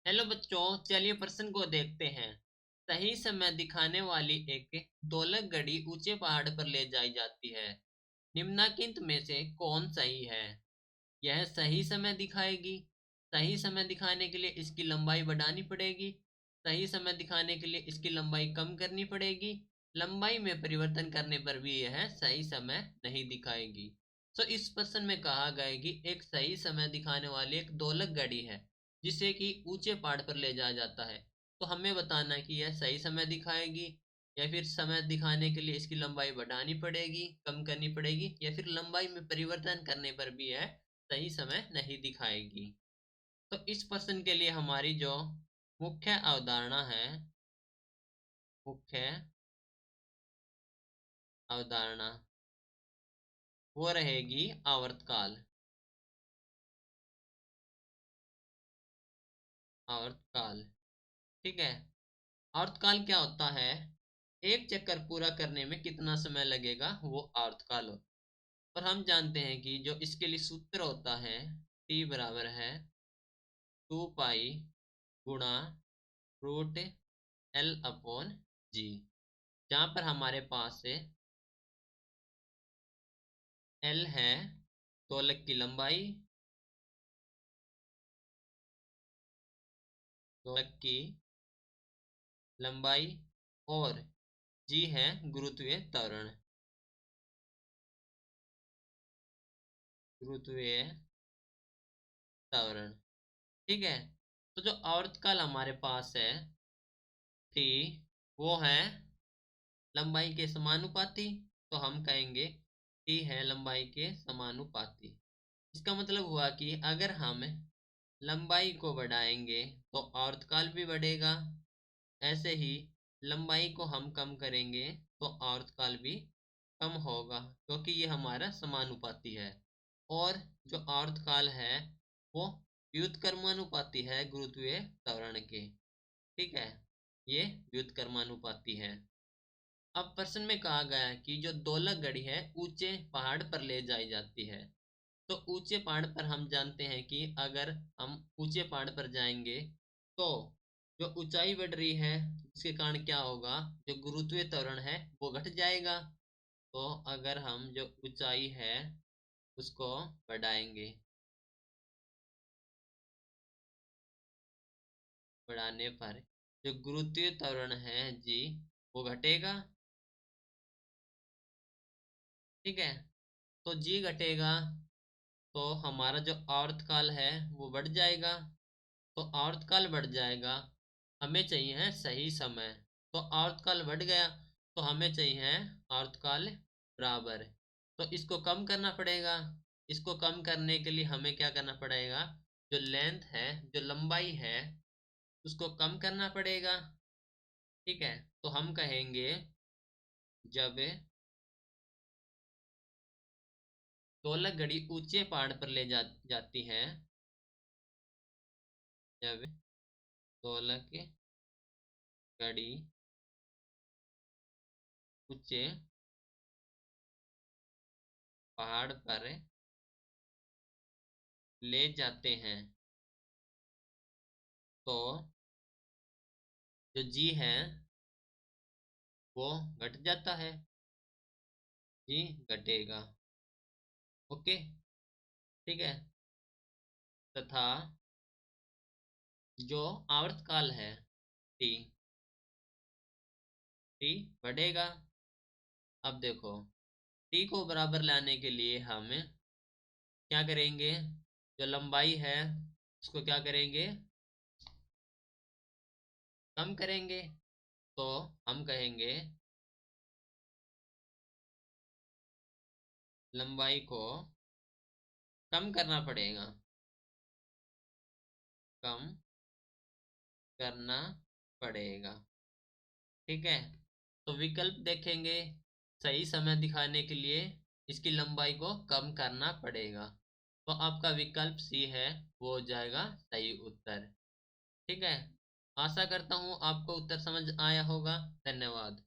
Hello बच्चों, चलिए प्रश्न को देखते हैं। सही समय दिखाने वाली एक दोलक घड़ी ऊंचे पहाड़ पर ले जाई जाती है। निम्नलिखित में से कौन सही है? यह सही समय दिखाएगी। सही समय दिखाने के लिए इसकी लंबाई बढ़ानी पड़ेगी। सही समय दिखाने के लिए इसकी लंबाई कम करनी पड़ेगी। लंबाई में परिवर्तन करने पर भी यह सही समय नहीं दिखाएगी। तो इस प्रश्न में कहा गया है कि एक सही समय दिखाने वाली एक दोलक घड़ी है जिसे कि ऊंचे पहाड़ पर ले जाया जाता है। तो हमें बताना है कि यह सही समय दिखाएगी या फिर समय दिखाने के लिए इसकी लंबाई बढ़ानी पड़ेगी, कम करनी पड़ेगी, या फिर लंबाई में परिवर्तन करने पर भी यह सही समय नहीं दिखाएगी। तो इस प्रश्न के लिए हमारी जो मुख्य अवधारणा है, मुख्य अवधारणा वो रहेगी आवर्तकाल। आवर्तकाल, ठीक है। आवर्तकाल क्या होता है? एक चक्कर पूरा करने में कितना समय लगेगा, वो आवर्तकाल होता है। और हम जानते हैं कि जो इसके लिए सूत्र होता है, टी बराबर है 2 पाई गुणा रूट एल अपॉन जी, जहां पर हमारे पास एल है दोलक की लंबाई, दोलक की लंबाई, और जी है गुरुत्वीय त्वरण। गुरुत्वीय त्वरण, ठीक है। तो जो आवर्तकाल हमारे पास है टी, वो है लंबाई के समानुपाती। तो हम कहेंगे टी है लंबाई के समानुपाती। इसका मतलब हुआ कि अगर हम लंबाई को बढ़ाएंगे तो आवर्तकाल भी बढ़ेगा। ऐसे ही लंबाई को हम कम करेंगे तो आवर्तकाल भी कम होगा, क्योंकि ये हमारा समानुपाती है। और जो आवर्तकाल है वो व्युत्क्रमानुपाती है गुरुत्वीय त्वरण के, ठीक है। ये व्युत्क्रमानुपाती है। अब प्रश्न में कहा गया है कि जो दोलक घड़ी है ऊंचे पहाड़ पर ले जाई जाती है। तो ऊंचे पहाड़ पर हम जानते हैं कि अगर हम ऊंचे पहाड़ पर जाएंगे तो जो ऊंचाई बढ़ रही है उसके कारण क्या होगा, जो गुरुत्वीय त्वरण है वो घट जाएगा। तो अगर हम जो ऊंचाई है उसको बढ़ाएंगे, बढ़ाने पर जो गुरुत्वीय त्वरण है जी वो घटेगा, ठीक है। तो जी घटेगा तो हमारा जो आवर्तकाल है वो बढ़ जाएगा। तो आवर्तकाल बढ़ जाएगा, हमें चाहिए है सही समय। तो आवर्तकाल बढ़ गया तो हमें चाहिए है आवर्तकाल बराबर। तो इसको कम करना पड़ेगा। इसको कम करने के लिए हमें क्या करना पड़ेगा, जो लेंथ है, जो लंबाई है, उसको कम करना पड़ेगा, ठीक है। तो हम कहेंगे जब दोलक घड़ी ऊंचे पहाड़ पर ले जाती है, जब दोलक घड़ी ऊंचे पहाड़ पर ले जाते हैं तो जो जी है वो घट जाता है, जी घटेगा, ओके, ठीक है। तथा जो आवर्तकाल है टी, टी बढ़ेगा। अब देखो, टी को बराबर लाने के लिए हम क्या करेंगे, जो लंबाई है उसको क्या करेंगे, कम करेंगे। तो हम कहेंगे लंबाई को कम करना पड़ेगा, कम करना पड़ेगा, ठीक है। तो विकल्प देखेंगे, सही समय दिखाने के लिए इसकी लंबाई को कम करना पड़ेगा। तो आपका विकल्प सी है, वो हो जाएगा सही उत्तर, ठीक है। आशा करता हूँ आपको उत्तर समझ आया होगा। धन्यवाद।